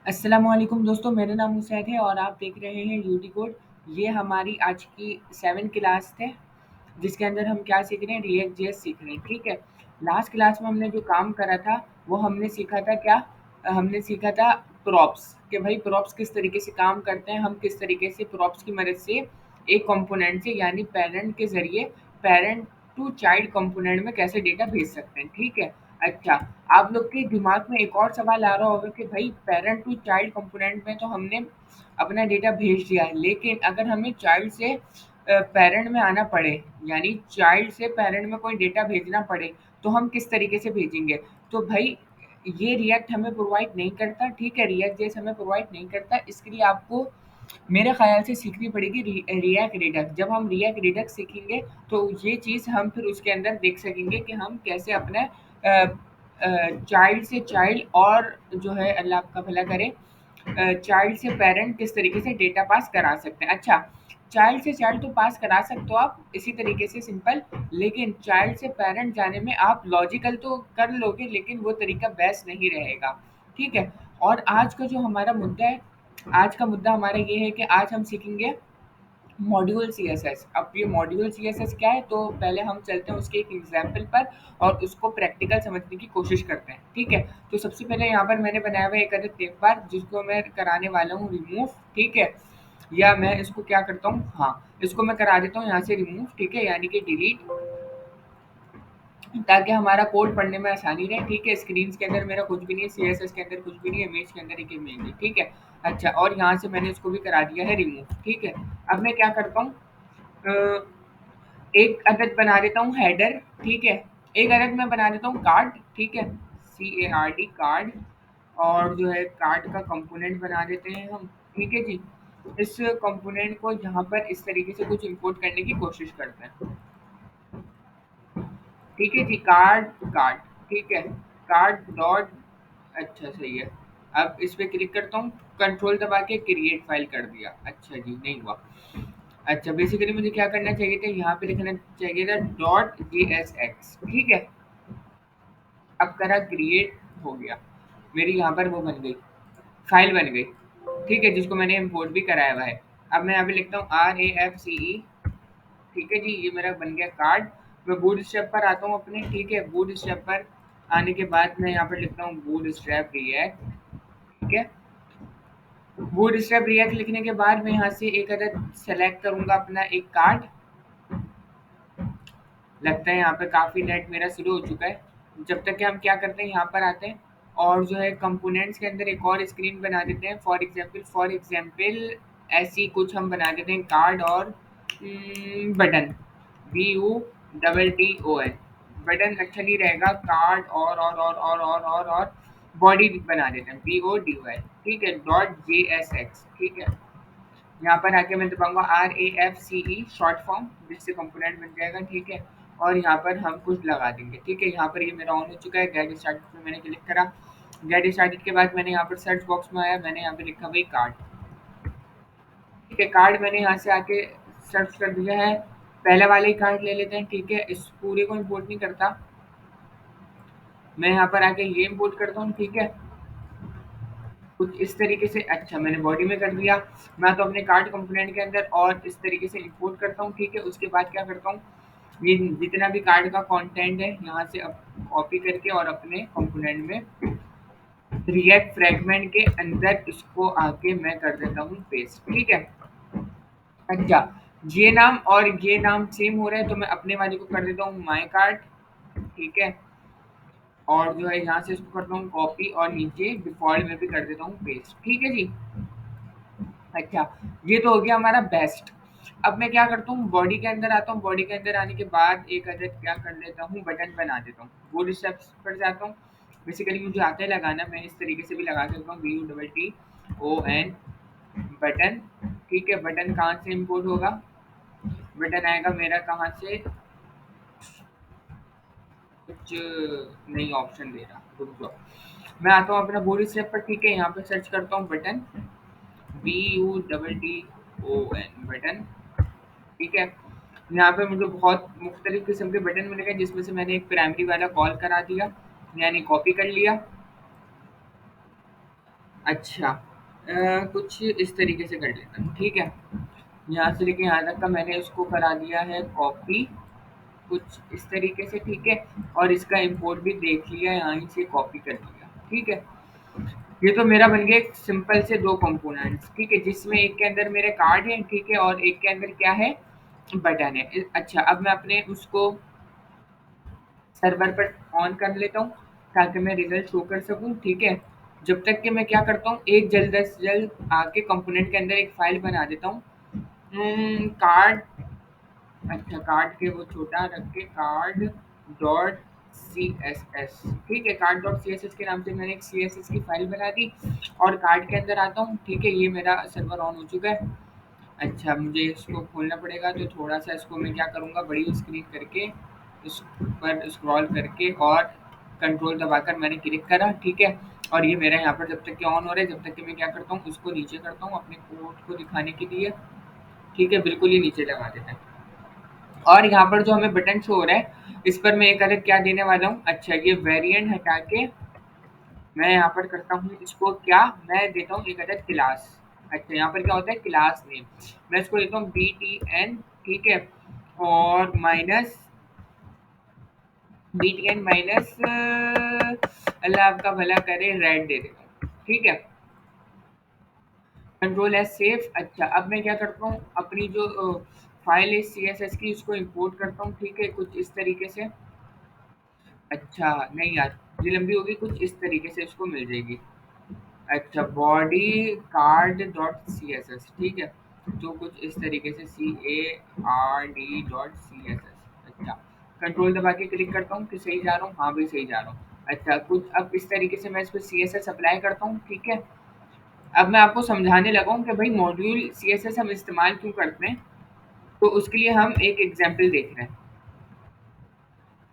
अस्सलामुअलैकुम दोस्तों, मेरा नाम मुसैद है और आप देख रहे हैं यूटी कोड। ये हमारी आज की 7 क्लास है, जिसके अंदर हम क्या सीख रहे हैं, रिएक्ट जेएस सीख रहे हैं। ठीक है। लास्ट क्लास में हमने जो काम करा था वो हमने सीखा था क्या, हमने सीखा था प्रॉप्स, कि भाई प्रॉप्स किस तरीके से काम करते हैं, हम किस तरीके से प्रॉप्स की मदद से एक कंपोनेंट से यानी पेरेंट के जरिए पेरेंट टू चाइल्ड कंपोनेंट में कैसे डेटा भेज सकते हैं। ठीक है। अच्छा, आप लोग के दिमाग में एक और सवाल आ रहा होगा कि भाई पेरेंट टू चाइल्ड कंपोनेंट में तो हमने अपना डेटा भेज दिया है, लेकिन अगर हमें चाइल्ड से पेरेंट में आना पड़े, यानी चाइल्ड से पेरेंट में कोई डेटा भेजना पड़े, तो हम किस तरीके से भेजेंगे। तो भाई ये रिएक्ट हमें प्रोवाइड नहीं करता। ठीक है, रिएक्ट जैसे हमें प्रोवाइड नहीं करता, इसके लिए आपको मेरे ख्याल से सीखनी पड़ेगी रिएक्ट रिडक्स। जब हम रिएक्ट रिडक्स सीखेंगे तो ये चीज़ हम फिर उसके अंदर देख सकेंगे कि हम कैसे अपने चाइल्ड से चाइल्ड और जो है अल्लाह आपका भला करे, चाइल्ड से पेरेंट किस तरीके से डेटा पास करा सकते हैं। अच्छा, चाइल्ड से चाइल्ड तो पास करा सकते हो आप इसी तरीके से सिंपल, लेकिन चाइल्ड से पेरेंट जाने में आप लॉजिकल तो कर लोगे, लेकिन वो तरीका बेस्ट नहीं रहेगा। ठीक है। और आज का जो हमारा मुद्दा है, आज का मुद्दा हमारा ये है कि आज हम सीखेंगे मॉड्यूल सीएसएस। अब ये मॉड्यूल सीएसएस क्या है, तो पहले हम चलते हैं उसके एक एग्जाम्पल पर और उसको प्रैक्टिकल समझने की कोशिश करते हैं। ठीक है। तो सबसे पहले यहाँ पर मैंने बनाया हुआ एक अदद टेक बार, जिसको मैं कराने वाला हूँ रिमूव। ठीक है। या मैं इसको क्या करता हूँ, हाँ, इसको मैं करा देता हूँ यहाँ से रिमूव। ठीक है, यानी कि डिलीट, ताकि हमारा कोड पढ़ने में आसानी रहे। ठीक है। स्क्रीन के अंदर मेरा कुछ भी नहीं है, सीएसएस के अंदर कुछ भी नहीं है, इमेज के अंदर एक इमेज है। ठीक है। अच्छा, और यहाँ से मैंने इसको भी करा दिया है रिमूव। ठीक है। अब मैं क्या करता हूँ, एक अदद बना देता हूँ हेडर। ठीक है। एक अदद मैं बना देता हूँ कार्ड। ठीक है, CARD कार्ड। और जो है कार्ड का कंपोनेंट बना देते हैं हम। ठीक है जी। इस कंपोनेंट को यहाँ पर इस तरीके से कुछ इंपोर्ट करने की कोशिश करते हैं। ठीक है जी, कार्ड कार्ड। ठीक है, कार्ड डॉट, अच्छा सही है। अब इस पे क्लिक करता हूँ, कंट्रोल दबा के क्रिएट फाइल कर दिया। अच्छा जी, नहीं हुआ। अच्छा, बेसिकली मुझे क्या करना चाहिए था, यहाँ पे लिखना चाहिए था डॉट JSX। ठीक है। अब करा क्रिएट, हो गया, मेरी यहाँ पर वो बन गई, फाइल बन गई। ठीक है, जिसको मैंने इम्पोर्ट भी कराया हुआ है। अब मैं यहाँ पे लिखता हूँ RAFCE। ठीक है जी, ये मेरा बन गया कार्ड। मैं बूट स्ट्रैप पर आता हूँ अपने। ठीक है, बूट स्ट्रैप पर आने के बाद मैं यहाँ पर लिखता हूँ बूट स्ट्रैप रिएक्ट। ठीक है। बूट स्ट्रैप रिएक्ट लिखने के बाद मैं यहाँ से एक अदर सेलेक्ट करूंगा अपना एक कार्ड। लगता है यहाँ पे काफ़ी नेट मेरा स्लो हो चुका है। जब तक कि हम क्या करते हैं, यहाँ पर आते हैं और जो है कंपोनेंट्स के अंदर एक और स्क्रीन बना देते हैं। फॉर एग्जाम्पल ऐसी कुछ हम बना देते हैं, कार्ड और बटन, BUTTON। बटन अच्छा नहीं रहेगा, कार्ड और बॉडी बना देते हैं, BODY। ठीक है, .JSX। ठीक है। यहाँ पर आके मैं दबाऊंगा RAFCE शॉर्ट फॉर्म, जिससे कंपोनेंट बन जाएगा। ठीक है। और यहाँ पर हम कुछ लगा देंगे। ठीक है, यहाँ पर ये मेरा ऑन हो चुका है। गेट स्टार्टेड पे मैंने क्लिक करा। गेट स्टार्टेड के बाद मैंने यहाँ पर सर्च बॉक्स में आया, मैंने यहाँ पे लिखा भाई कार्ड। ठीक है, कार्ड मैंने यहाँ से आके सर्च कर दिया है। पहले वाले ही कार्ड ले लेते हैं। ठीक है, इस पूरे को इम्पोर्ट नहीं करता, मैं यहाँ पर आके ये इम्पोर्ट करता हूँ। ठीक है, कुछ इस तरीके से। अच्छा, मैंने बॉडी में कर दिया। मैं तो अपने कार्ड कंपोनेंट के अंदर और इस तरीके से इंपोर्ट करता हूँ। ठीक है, उसके बाद क्या करता हूँ, ये जितना भी कार्ड का कंटेंट है यहाँ से अब कॉपी करके और अपने कंपोनेंट में रिएक्ट फ्रेगमेंट के अंदर इसको आके मैं कर देता हूँ पेस्ट। ठीक है। अच्छा, ये नाम और ये नाम सेम हो रहा है, तो मैं अपने वाले को कर देता हूँ माई कार्ड। ठीक है। और जो है यहाँ से इसको करता हूँ कॉपी और नीचे डिफॉल्ट में भी कर देता हूँ पेस्ट। ठीक है जी। अच्छा, ये तो हो गया हमारा बेस्ट। अब मैं क्या करता हूँ, बॉडी के अंदर आता हूँ। बॉडी के अंदर आने के बाद एक अदद क्या कर लेता हूँ, बटन बना देता हूँ। बूट स्टेप्स पर जाता हूँ। बेसिकली मुझे आता है लगाना, मैं इस तरीके से भी लगा सकता हूँ, BUTTON बटन। ठीक है, बटन कहाँ से इम्पोर्ट होगा, बटन आएगा मेरा कहाँ से, कुछ नई ऑप्शन दे रहा, रुक जाओ। मैं आता हूँ अपना बूट स्टेप पर। ठीक है, यहाँ पे सर्च करता हूँ बटन, BUTTON बटन। ठीक है। यहाँ पे मुझे बहुत मुख्तलिफ किस्म के बटन मिल गए, जिसमें से मैंने एक प्राइमरी वाला कॉल करा दिया, यानी कॉपी कर लिया। अच्छा, कुछ इस तरीके से कर लेता हूँ, ठीक है? यहाँ से लेके यहाँ तक का मैंने उसको करा दिया है कॉपी, कुछ इस तरीके से, ठीक है? और इसका इम्पोर्ट भी देख लिया, यहाँ से कॉपी कर लिया, ठीक है? ये तो मेरा बन गया एक सिंपल से 2 कंपोनेंट्स, ठीक है? जिसमें एक के अंदर मेरे कार्ड हैं, ठीक है? और एक के अंदर क्या है? बटन है। अच्छा, अब मैं अपने उसको सर्वर पर ऑन कर लेता हूँ, ताकि मैं रिज़ल्ट शो कर सकूँ, ठीक है? जब तक कि मैं क्या करता हूँ, एक जल्द से जल्द आके कंपोनेंट के अंदर एक फ़ाइल बना देता हूँ। कार्ड, अच्छा कार्ड के वो छोटा रख के card dot C S S, ठीक है? Card dot C S S के नाम से मैंने एक सी एस एस की फाइल बना दी और कार्ड के अंदर आता हूँ, ठीक है? ये मेरा सर्वर ऑन हो चुका है। अच्छा, मुझे इसको खोलना पड़ेगा, तो थोड़ा सा इसको मैं क्या करूँगा, बड़ी स्क्रीन करके इस पर स्क्रॉल करके और कंट्रोल दबाकर मैंने क्लिक करा, ठीक है? और ये मेरा यहाँ पर जब तक कि ऑन हो रहा है, जब तक कि मैं क्या करता हूँ, उसको नीचे करता हूँ अपने कोड को दिखाने के लिए, ठीक है? बिल्कुल ही नीचे लगा देता है। और यहाँ पर जो हमें बटन शो हो रहा है, इस पर मैं एक अलग क्या देने वाला हूँ, अच्छा ये वेरिएंट हटा के मैं यहाँ पर करता हूँ इसको क्या, मैं देता हूँ एक अदद क्लास। अच्छा, यहाँ पर क्या होता है, क्लास नेम, मैं इसको देता हूँ बी टी एन, ठीक है? और minus B T N minus अल्लाह आपका भला करे, रेड दे देता हूँ, ठीक है? Control S save. अच्छा, अब मैं क्या करता हूँ, अपनी जो फाइल है सी एस एस की, उसको इम्पोर्ट करता हूँ, ठीक है? कुछ इस तरीके से। अच्छा, नहीं यार, ये लंबी होगी, कुछ इस तरीके से इसको मिल जाएगी। अच्छा, body card dot C S S, ठीक है? तो कुछ इस तरीके से C A R D dot C S S. अच्छा, कंट्रोल दबा के क्लिक करता हूँ कि सही जा रहा हूँ, हाँ भाई सही जा रहा हूँ। अच्छा, कुछ अब इस तरीके से मैं इस पर सी एस एस अप्लाई करता हूँ, ठीक है? अब मैं आपको समझाने लगा हूँ कि भाई मॉड्यूल सी एस एस हम इस्तेमाल क्यों करते हैं, तो उसके लिए हम एक एग्जाम्पल देख रहे हैं।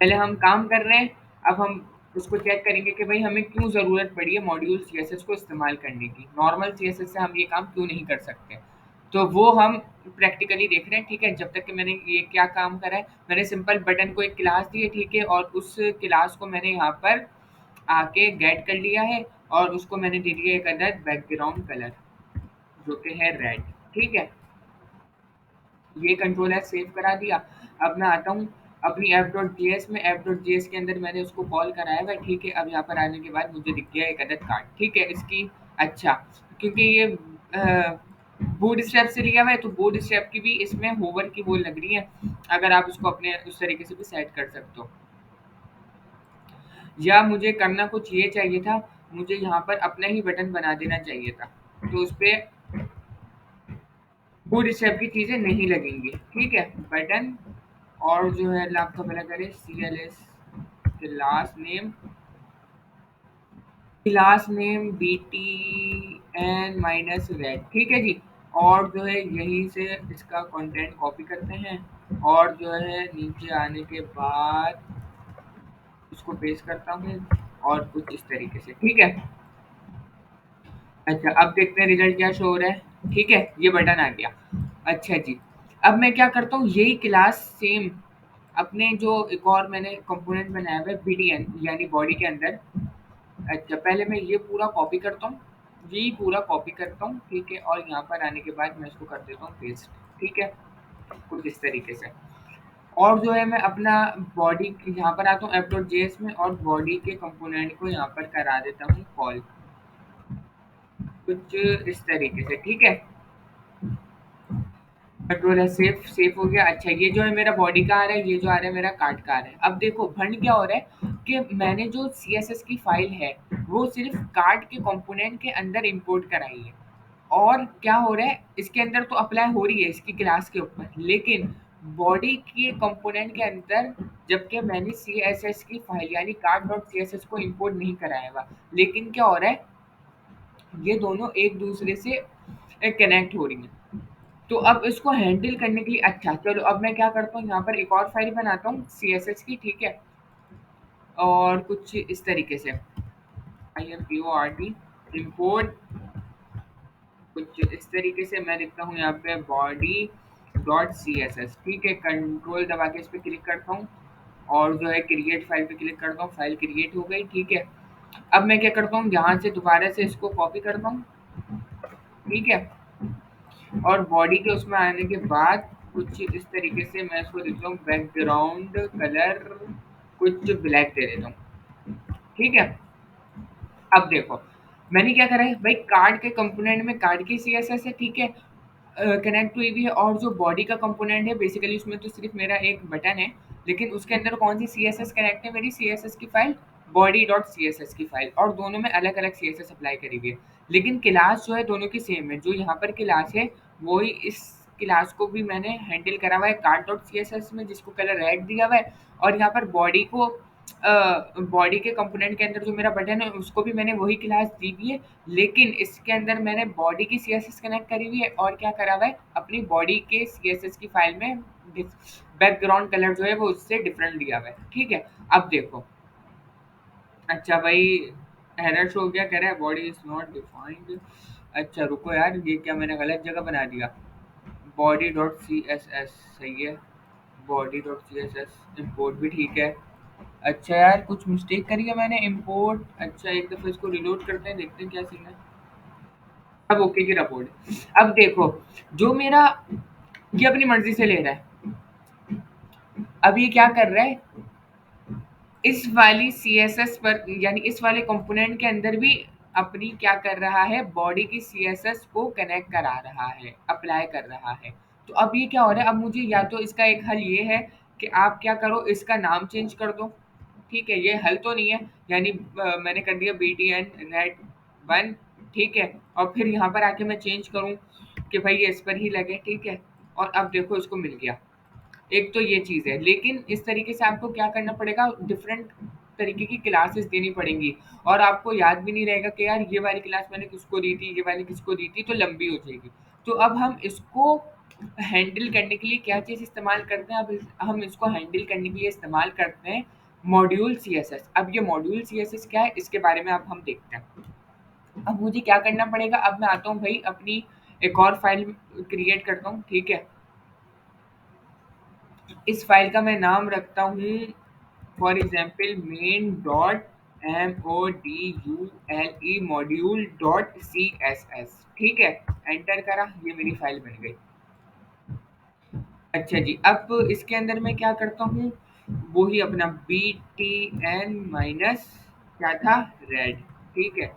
पहले हम काम कर रहे हैं, अब हम उसको चेक करेंगे कि भाई हमें क्यों ज़रूरत पड़ी है मॉड्यूल सीएसएस को इस्तेमाल करने की। नॉर्मल सीएसएस से हम ये काम क्यों नहीं कर सकते? तो वो हम प्रैक्टिकली देख रहे हैं, ठीक है? जब तक कि मैंने ये क्या काम करा है, मैंने सिंपल बटन को एक क्लास दी है, ठीक है? और उस क्लास को मैंने यहाँ पर आके गेट कर लिया है और उसको मैंने दे दिया एक अदद बैकग्राउंड कलर, जो कि है रेड, ठीक है? ये कंट्रोल है सेव करा दिया। अब मैं आता हूँ अपनी ऐप.js में, ऐप.js के अंदर मैंने उसको कॉल कराया हुआ है, ठीक है? अब यहाँ पर आने के बाद मुझे दिख गया एक अदद कार्ड, ठीक है? इसकी अच्छा, क्योंकि ये बूटस्ट्रैप से लिया हुआ है, तो बूटस्ट्रैप की भी इसमें होवर की वो लग रही है, अगर आप उसको अपने उस तरीके से भी सेट कर सकते हो। या मुझे करना कुछ ये चाहिए था, मुझे यहाँ पर अपना ही बटन बना देना चाहिए था, तो उस पे फूड स्टेप की चीज़ें नहीं लगेंगी, ठीक है? बटन और जो है अल्लाह आपका भला करे, C L S class name B T N minus red, ठीक है जी? और जो है यहीं से इसका कंटेंट कॉपी करते हैं और जो है नीचे आने के बाद इसको पेस्ट करता हूँ और कुछ इस तरीके से, ठीक है? अच्छा, अब देखते हैं रिजल्ट क्या शो हो रहा है, ठीक है? ये बटन आ गया। अच्छा जी, अब मैं क्या करता हूँ, यही क्लास सेम अपने जो एक और मैंने कंपोनेंट बनाया हुआ है बीडीएन यानी बॉडी के अंदर। अच्छा, पहले मैं ये पूरा कॉपी करता हूँ, यही पूरा कॉपी करता हूँ, ठीक है? और यहाँ पर आने के बाद मैं इसको कर देता हूँ पेस्ट, ठीक है? कुछ इस तरीके से। और जो है मैं अपना बॉडी यहाँ पर आता हूँ ऐप.js में और बॉडी के कंपोनेंट को यहाँ पर करा देता हूँ कॉल, कुछ इस तरीके से, ठीक है? कंट्रोल है सेव, सेव हो गया। अच्छा, ये जो है मेरा बॉडी का आ रहा है, ये जो आ रहा है मेरा कार्ड का आ रहा है। अब देखो भंड क्या हो रहा है कि मैंने जो सीएसएस की फाइल है, वो सिर्फ कार्ड के कंपोनेंट के अंदर इंपोर्ट कराई है। और क्या हो रहा है, इसके अंदर तो अप्लाई हो रही है इसकी क्लास के ऊपर, लेकिन बॉडी के कंपोनेंट के अंदर जबकि मैंने सीएसएस की फाइल यानी कार्ड डॉट सीएसएस को इंपोर्ट नहीं कराया हुआ, लेकिन क्या हो रहा है, ये दोनों एक दूसरे से कनेक्ट हो रही हैं। तो अब इसको हैंडल करने के लिए अच्छा चलो, अब मैं क्या करता हूँ, यहाँ पर एक और फाइल बनाता हूँ सी एस एस की, ठीक है? और कुछ इस तरीके से I M P O R T import, कुछ इस तरीके से मैं लिखता हूँ यहाँ पे body dot C S S, ठीक है? कंट्रोल दबा के इस पर क्लिक करता हूँ और जो है क्रिएट फाइल पे क्लिक करता हूँ, फाइल क्रिएट हो गई, ठीक है? अब मैं क्या करता हूँ, यहाँ से दोबारा से इसको कॉपी करता हूँ, ठीक है। और बॉडी के उसमें आने के बाद कुछ इस तरीके से मैं इसको देता हूँ बैकग्राउंड कलर, कुछ ब्लैक दे देता हूँ, ठीक है। अब देखो मैंने क्या करा है भाई, कार्ड के कंपोनेंट में कार्ड की सीएसएस है, ठीक है, कनेक्ट हुई हुई है। और जो बॉडी का कंपोनेंट है बेसिकली उसमें तो सिर्फ मेरा एक बटन है, लेकिन उसके अंदर कौन सी सीएसएस कनेक्ट है, मेरी सीएसएस की फाइल, बॉडी डॉट सीएसएस की फाइल, और दोनों में अलग अलग सीएसएस अप्लाई करी हुई है। लेकिन क्लास जो है दोनों की सेम है, जो यहाँ पर क्लास है वही इस क्लास को भी मैंने हैंडल करा हुआ है कार्ड डॉट सीएसएस में, जिसको कलर रेड दिया हुआ है। और यहाँ पर बॉडी को बॉडी के कंपोनेंट के अंदर जो मेरा बटन है उसको भी मैंने वही क्लास दी हुई है, लेकिन इसके अंदर मैंने बॉडी की सीएसएस कनेक्ट करी हुई है और क्या करा हुआ है, अपनी बॉडी के सीएसएस की फाइल में बैकग्राउंड कलर जो है वो उससे डिफरेंट दिया हुआ है, ठीक है। अब देखो, अच्छा भाई एरर शो हो गया, कह रहा है बॉडी इज नॉट डिफाइंड। अच्छा रुको यार, ये क्या मैंने गलत जगह बना दिया, body dot C S S सही है, body dot C S S import भी ठीक है। अच्छा यार कुछ मिस्टेक करी है मैंने, इम्पोर्ट, अच्छा एक दफ़ा इसको रिलोड करते हैं, देखते हैं क्या सीन है। अब ओके की रिपोर्ट। अब देखो, जो मेरा ये अपनी मर्ज़ी से ले रहा है, अब ये क्या कर रहा है, इस वाली सीएसएस पर यानी इस वाले कंपोनेंट के अंदर भी अपनी क्या कर रहा है, बॉडी की सीएसएस को कनेक्ट करा रहा है, अप्लाई कर रहा है। तो अब ये क्या हो रहा है, अब मुझे या तो इसका एक हल ये है कि आप क्या करो, इसका नाम चेंज कर दो, ठीक है, ये हल तो नहीं है, यानी मैंने कर दिया BTN रेड 1, ठीक है, और फिर यहाँ पर आके मैं चेंज करूँ कि भाई ये इस पर ही लगे, ठीक है, और अब देखो इसको मिल गया। एक तो ये चीज़ है, लेकिन इस तरीके से आपको क्या करना पड़ेगा, डिफरेंट तरीके की क्लासेस देनी पड़ेंगी, और आपको याद भी नहीं रहेगा कि यार ये वाली क्लास मैंने किसको दी थी, ये वाली किसको दी थी, तो लंबी हो जाएगी। तो अब हम इसको हैंडल करने के लिए क्या चीज़ इस्तेमाल करते हैं, अब हम इसको हैंडल करने के लिए इस्तेमाल करते हैं मॉड्यूल सीएसएस। अब ये मॉड्यूल सीएसएस क्या है, इसके बारे में अब हम देखते हैं। अब मुझे क्या करना पड़ेगा, अब मैं आता हूँ भाई अपनी एक और फाइल क्रिएट करता हूँ, ठीक है। इस फाइल का मैं नाम रखता हूँ for example main dot MODULE module dot CSS, ठीक है। एंटर करा, ये मेरी फाइल बन गई। अच्छा जी, अब इसके अंदर मैं क्या करता हूँ, वो ही अपना BTN माइनस क्या था, रेड, ठीक है,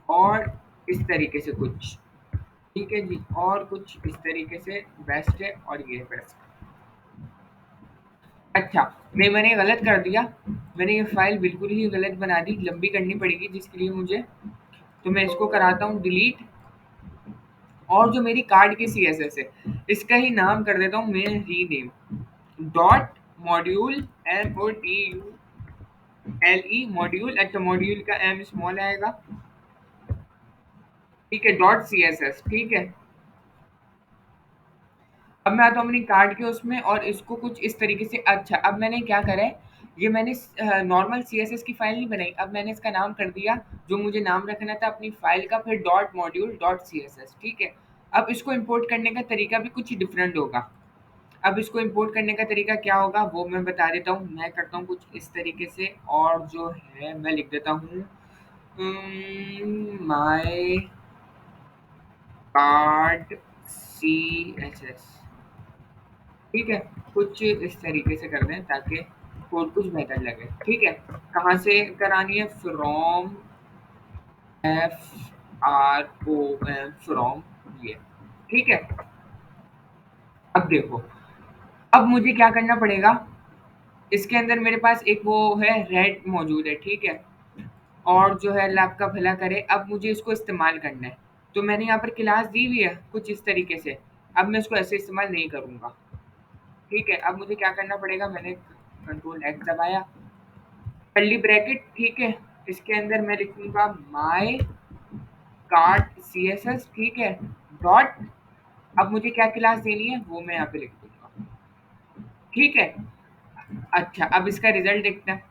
और इस तरीके से कुछ, ठीक है जी, और कुछ इस तरीके से बेस्ट है, और ये बेस्ट। अच्छा, मैंने गलत कर दिया, मैंने ये फ़ाइल बिल्कुल ही गलत बना दी, लंबी करनी पड़ेगी जिसके लिए मुझे, तो मैं इसको कराता हूँ डिलीट, और जो मेरी कार्ड की सीएसएस है, इसका ही नाम कर देता हूँ मैं rename dot module MODULE module, अच्छा मॉड्यूल का M स्मॉल आएगा, ठीक है, डॉट CSS, ठीक है। अब मैं आता हूँ अपनी कार्ड के उसमें, और इसको कुछ इस तरीके से, अच्छा अब मैंने क्या करा है, ये मैंने नॉर्मल सीएसएस की फाइल नहीं बनाई, अब मैंने इसका नाम कर दिया जो मुझे नाम रखना था अपनी फाइल का, फिर डॉट मॉड्यूल डॉट CSS, ठीक है। अब इसको इंपोर्ट करने का तरीका भी कुछ डिफरेंट होगा। अब इसको इंपोर्ट करने का तरीका क्या होगा वो मैं बता देता हूँ, मैं करता हूँ कुछ इस तरीके से, और जो है मैं लिख देता हूँ माय कार्ड CSS, ठीक है, कुछ इस तरीके से कर दें ताकि कोड कुछ बेहतर लगे, ठीक है। कहाँ से करानी है, फ्रॉम FROM फ्रॉम, ये, ठीक है। अब देखो, अब मुझे क्या करना पड़ेगा, इसके अंदर मेरे पास एक वो है रेड मौजूद है, ठीक है, और जो है अल्लाह आपका भला करे, अब मुझे इसको इस्तेमाल करना है। तो मैंने यहाँ पर क्लास दी हुई है कुछ इस तरीके से, अब मैं इसको ऐसे इस्तेमाल नहीं करूँगा, ठीक है। अब मुझे क्या करना पड़ेगा, मैंने कंट्रोल X दबाया, कर्ली ब्रैकेट, ठीक है, इसके अंदर मैं लिखूंगा माय कार्ड CSS, ठीक है, डॉट, अब मुझे क्या क्लास देनी है वो मैं यहाँ पे लिख दूंगा, ठीक है। अच्छा अब इसका रिजल्ट देखते हैं।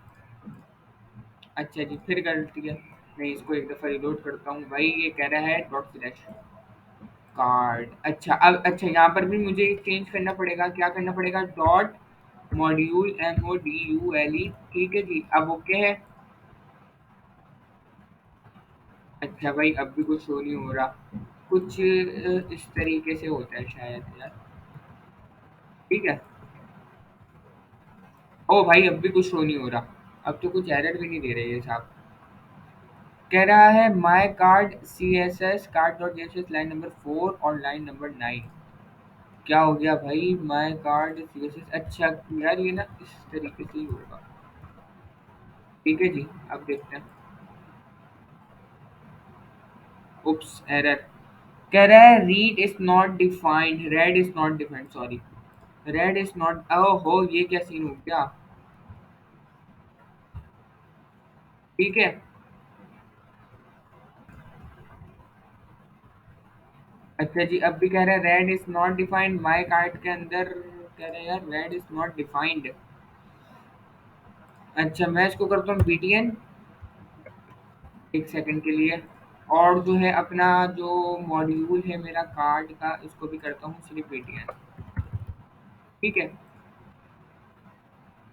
अच्छा जी फिर गलती है, मैं इसको एक दफ़ा रिलोड करता हूँ भाई, ये कह रहा है डॉट स्लैश कार्ड, अच्छा अब अच्छा यहाँ पर भी मुझे चेंज करना पड़ेगा, क्या करना पड़ेगा, डॉट मॉड्यूल MODULE, ठीक है जी, अब ओके है। अच्छा भाई, अब भी कुछ शो नहीं हो रहा। कुछ इस तरीके से होता है शायद यार। ठीक है। ओ भाई, अब भी कुछ शो नहीं हो रहा। अब तो कुछ एरर भी नहीं दे रहे ये साहब। कह रहा है my card C S S card dot JSS line number 4 और लाइन नंबर 9। क्या हो गया भाई? My card C S S, अच्छा। यार ये ना इस तरीके से ही होगा। ठीक है जी। अब देखते हैं। उप्स, एरर। कह रहा है read is not defined, red is not defined, sorry. Red is not, ओहो ये क्या सीन हो गया? ठीक है। अच्छा जी, अब भी कह रहा है red is not defined my card के अंदर। कह रहे हैं यार रेड इज नॉट डिफाइंड। अच्छा, मैं इसको करता हूँ बीटीएन। एक सेकंड के लिए। और जो है अपना जो मॉड्यूल है मेरा कार्ड का, इसको भी करता हूँ सिर्फ बीटीएन। ठीक है।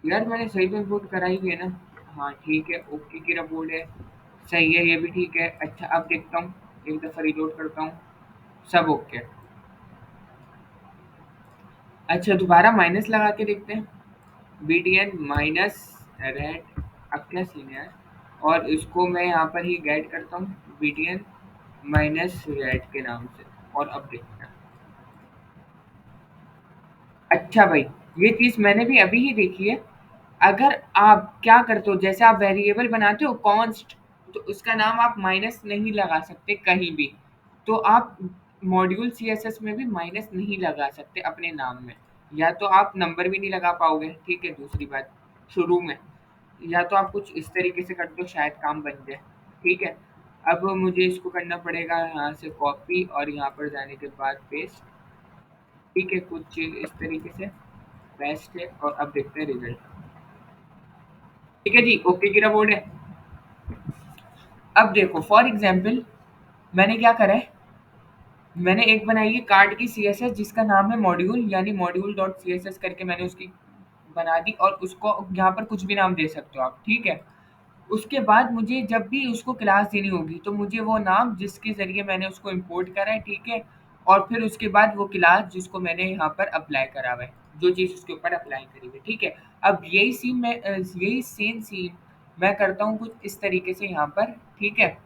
यार मैंने सही तो इनपुट कराई हुई है ना? हाँ ठीक है, ओके की रिपोर्ट है। सही है, ये भी ठीक है। अच्छा, अब देखता हूँ। एक दफ़ा रिलोड करता हूँ। सब ओके। अच्छा, दोबारा माइनस लगा के देखते हैं। BTN minus red. अब क्या सीन है यार? और इसको मैं यहाँ पर ही गेट करता हूँ। बीटीएन माइनस रेड के नाम से। और अब देखते हैं। अच्छा भाई, ये चीज़ मैंने भी अभी ही देखी है। अगर आप क्या करते हो, जैसे आप वेरिएबल बनाते हो कॉन्स्ट, तो उसका नाम आप माइनस नहीं लगा सकते कहीं भी। तो आप मॉड्यूल सीएसएस में भी माइनस नहीं लगा सकते अपने नाम में। या तो आप नंबर भी नहीं लगा पाओगे, ठीक है, दूसरी बात शुरू में। या तो आप कुछ इस तरीके से करते हो, शायद काम बन जाए। ठीक है। अब मुझे इसको करना पड़ेगा यहाँ से कॉपी और यहाँ पर जाने के बाद पेस्ट। ठीक है, कुछ इस तरीके से बेस्ट है। और अब देखते हैं रिजल्ट। ठीक है जी, ओके की रिपोर्ट है। अब देखो फॉर एग्जांपल, मैंने क्या करा है। मैंने एक बनाई है कार्ड की सीएसएस जिसका नाम है मॉड्यूल, यानी मॉड्यूल डॉट सीएसएस करके मैंने उसकी बना दी। और उसको यहाँ पर कुछ भी नाम दे सकते हो आप, ठीक है। उसके बाद मुझे जब भी उसको क्लास देनी होगी, तो मुझे वो नाम जिसके ज़रिए मैंने उसको इम्पोर्ट करा है, ठीक है। और फिर उसके बाद वो क्लास जिसको मैंने यहाँ पर अप्लाई करा हुआ है, जो चीज़ उसके ऊपर अप्लाई करी हुई है, ठीक है। अब यही सेम सीन मैं करता हूँ कुछ इस तरीके से यहाँ पर, ठीक है।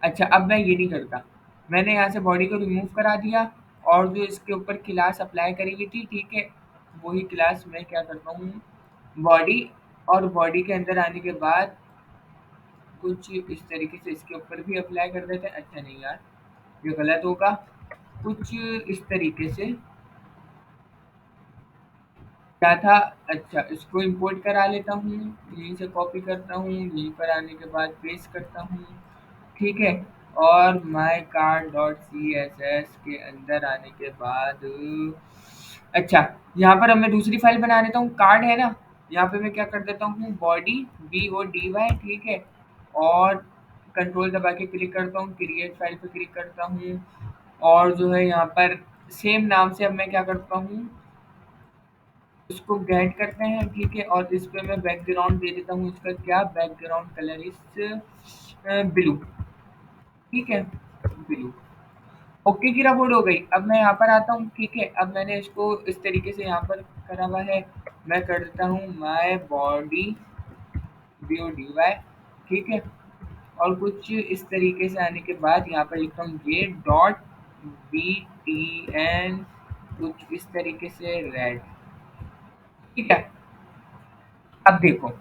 अच्छा, अब मैं ये नहीं करता। मैंने यहाँ से बॉडी को रिमूव करा दिया। और जो इसके ऊपर क्लास अप्लाई करी हुई थी, ठीक है, वही क्लास मैं क्या करता हूँ, बॉडी। और बॉडी के अंदर आने के बाद कुछ इस तरीके से इसके ऊपर भी अप्लाई कर देते हैं। अच्छा नहीं यार, ये गलत होगा। कुछ इस तरीके से क्या था। अच्छा, इसको इंपोर्ट करा लेता हूँ। यहीं से कॉपी करता हूँ, यहीं पर आने के बाद पेस्ट करता हूँ। ठीक है। और my card dot C S S के अंदर आने के बाद, अच्छा, यहाँ पर अब मैं दूसरी फाइल बना लेता हूँ। कार्ड है ना, यहाँ पे मैं क्या कर देता हूँ, बॉडी BODY, ठीक है। और कंट्रोल दबा के क्लिक करता हूँ, क्रिएट फाइल पे क्लिक करता हूँ। और जो है यहाँ पर सेम नाम से अब मैं क्या करता हूँ, इसको गेट करते हैं, ठीक है। और इस पे मैं बैकग्राउंड दे देता हूँ। इसका क्या बैकग्राउंड कलर इस ब्लू। ठीक है, ब्लू। ओके की रिपोर्ट हो गई। अब मैं यहाँ पर आता हूँ, ठीक है। अब मैंने इसको इस तरीके से यहाँ पर करा हुआ है। मैं कर देता हूँ माय बॉडी BODY, ठीक है। और कुछ इस तरीके से आने के बाद यहाँ पर लिखता हूँ ये डॉट BTN, कुछ इस तरीके से रेड। ठीक है। अब देखो,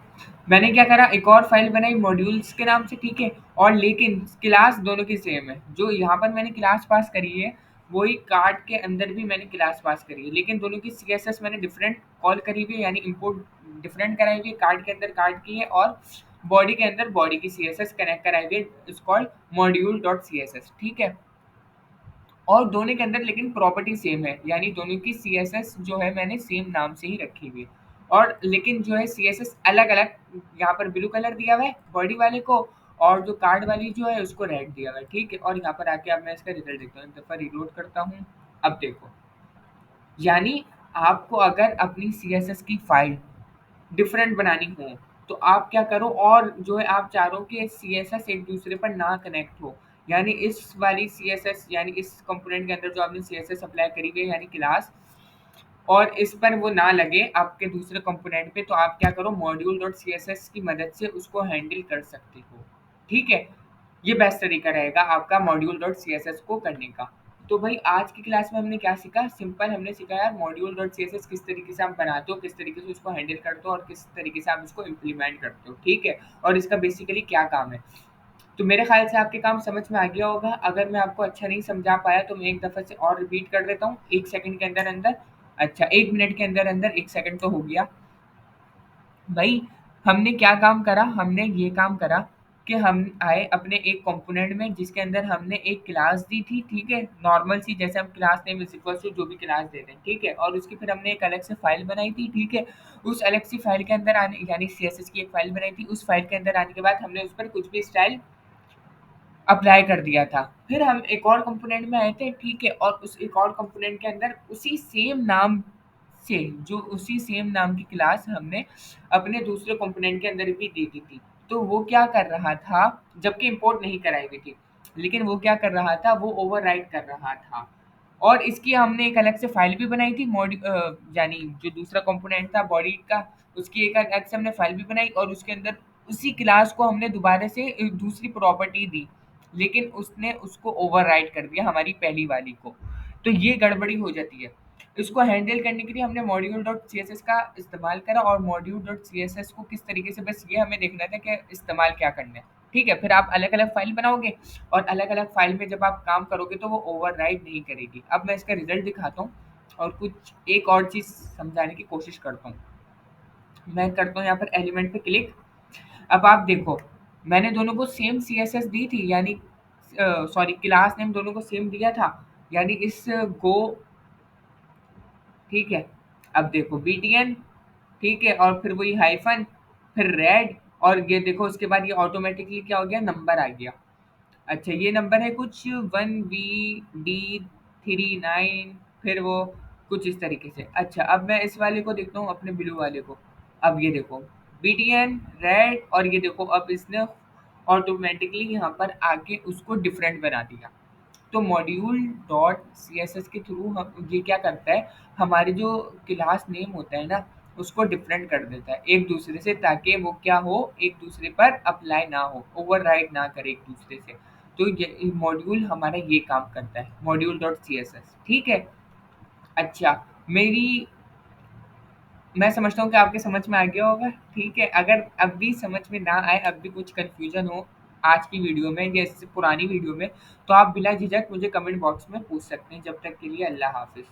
मैंने क्या करा, एक और फाइल बनाई मॉड्यूल्स के नाम से, ठीक है। और लेकिन क्लास दोनों की सेम है। जो यहाँ पर मैंने क्लास पास करी है, वही कार्ड के अंदर भी मैंने क्लास पास करी है, लेकिन दोनों की सीएसएस मैंने डिफरेंट कॉल करी हुई है, यानी इंपोर्ट डिफरेंट कराई हुई है। कार्ड के अंदर कार्ड की है, और बॉडी के अंदर बॉडी की सीएसएस कनेक्ट कराई हुई है, इस कॉल्ड मॉड्यूल डॉट सीएसएस, ठीक है। और दोनों के अंदर लेकिन प्रॉपर्टी सेम है, यानी दोनों की सीएसएस जो है मैंने सेम नाम से ही रखी हुई है। और लेकिन जो है सीएसएस अलग अलग, यहाँ पर ब्लू कलर दिया हुआ है बॉडी वाले को, और जो कार्ड वाली जो है उसको रेड दिया हुआ है, ठीक है। और यहाँ पर आके अब मैं इसका रिजल्ट देखता हूँ, एक दफ़ा रिलोड करता हूँ। अब देखो, यानी आपको अगर अपनी सीएसएस की फाइल डिफरेंट बनानी हो, तो आप क्या करो, और जो है आप चाह कि सीएसएस एक दूसरे पर ना कनेक्ट हो, यानी इस वाली सीएसएस, यानी इस कंपोनेंट के अंदर जो आपने सीएसएस अप्लाई करी हुई है यानी क्लास, और इस पर वो ना लगे आपके दूसरे कंपोनेंट पे, तो आप क्या करो module dot C S S की मदद से उसको हैंडल कर सकते हो। ठीक है, ये बेस्ट तरीका रहेगा आपका module dot C S S को करने का। तो भाई आज की क्लास में हमने क्या सीखा, सिंपल हमने सीखा यार module dot C S S किस तरीके से आप बनाते हो, किस तरीके से उसको हैंडल करते हो, और किस तरीके से आप इसको इम्प्लीमेंट करते हो। ठीक है, और इसका बेसिकली क्या काम है। तो मेरे ख्याल से आपके काम समझ में आ गया होगा। अगर मैं आपको अच्छा नहीं समझा पाया तो मैं एक दफ़ा से और रिपीट कर देता हूँ 1 सेकंड के अंदर-अंदर। अच्छा, 1 मिनट के अंदर-अंदर 1 सेकंड तो हो गया। भई हमने क्या काम करा? हमने ये काम करा कि हम आए अपने एक कंपोनेंट में जिसके अंदर हमने एक क्लास दी थी, ठीक है? नॉर्मल सी, जैसे हम class name is equals to जो भी क्लास दे दें, ठीक है? और उसकी फिर हमने एक अलग से फ़ाइल बनाई थी, ठीक है? उस अलग सी फ़ाइल के अंदर आने, यानी सीएसएस की एक फ़ाइल बनाई थी, उस फ़ाइल के अंदर आने के बाद हमने उस पर कुछ भी स्टाइल अप्लाई कर दिया था। फिर हम एक और कंपोनेंट में आए थे, ठीक है? और उस एक और कंपोनेंट के अंदर उसी सेम नाम से, जो उसी सेम नाम की क्लास हमने अपने दूसरे कंपोनेंट के अंदर भी दे दी थी। तो वो क्या कर रहा था, जबकि इम्पोर्ट नहीं कराई हुई थी, लेकिन वो क्या कर रहा था, वो ओवरराइड कर रहा था। और इसकी हमने एक अलग से फाइल भी बनाई थी, यानी जो दूसरा कंपोनेंट था बॉडी का, उसकी एक अलग से हमने फाइल भी बनाई, और उसके अंदर उसी क्लास को हमने दोबारा से दूसरी प्रॉपर्टी दी, लेकिन उसने उसको ओवरराइड कर दिया हमारी पहली वाली को। तो ये गड़बड़ी हो जाती है। इसको हैंडल करने के लिए हमने module dot C S S का इस्तेमाल करा, और module dot C S S को किस तरीके से, बस ये हमें देखना था कि इस्तेमाल क्या करना है। ठीक है, फिर आप अलग अलग फाइल बनाओगे, और अलग अलग फाइल में जब आप काम करोगे तो वो ओवरराइड नहीं करेगी। अब मैं इसका रिजल्ट दिखाता हूँ, और कुछ एक और चीज़ समझाने की कोशिश करता हूँ। मैं करता हूँ यहाँ पर एलिमेंट पे क्लिक। अब आप देखो, मैंने दोनों को सेम सीएसएस दी थी, यानी सॉरी क्लास नेम दोनों को सेम दिया था, यानी इस गो, ठीक है? अब देखो बीटीएन, ठीक है? और फिर वही हाइफन, फिर रेड, और ये देखो उसके बाद ये ऑटोमेटिकली क्या हो गया, नंबर आ गया। अच्छा, ये नंबर है कुछ 1VD39, फिर वो कुछ इस तरीके से। अच्छा, अब मैं इस वाले को देखता हूँ, अपने ब्लू वाले को। अब ये देखो बीटीएन रेड, और ये देखो अब इसने ऑटोमेटिकली यहाँ पर आके उसको डिफरेंट बना दिया। तो module dot C S S के थ्रू हम ये क्या करता है, हमारे जो क्लास नेम होता है ना, उसको डिफरेंट कर देता है एक दूसरे से, ताकि वो क्या हो, एक दूसरे पर अप्लाई ना हो, ओवरराइड ना करे एक दूसरे से। तो ये मॉड्यूल हमारा ये काम करता है, module dot C S S. ठीक है। अच्छा, मेरी मैं समझता हूँ कि आपके समझ में आ गया होगा। ठीक है, अगर अब भी समझ में ना आए, अब भी कुछ कन्फ्यूजन हो आज की वीडियो में या इससे पुरानी वीडियो में, तो आप बिला झिझक मुझे कमेंट बॉक्स में पूछ सकते हैं। जब तक के लिए अल्लाह हाफिज़।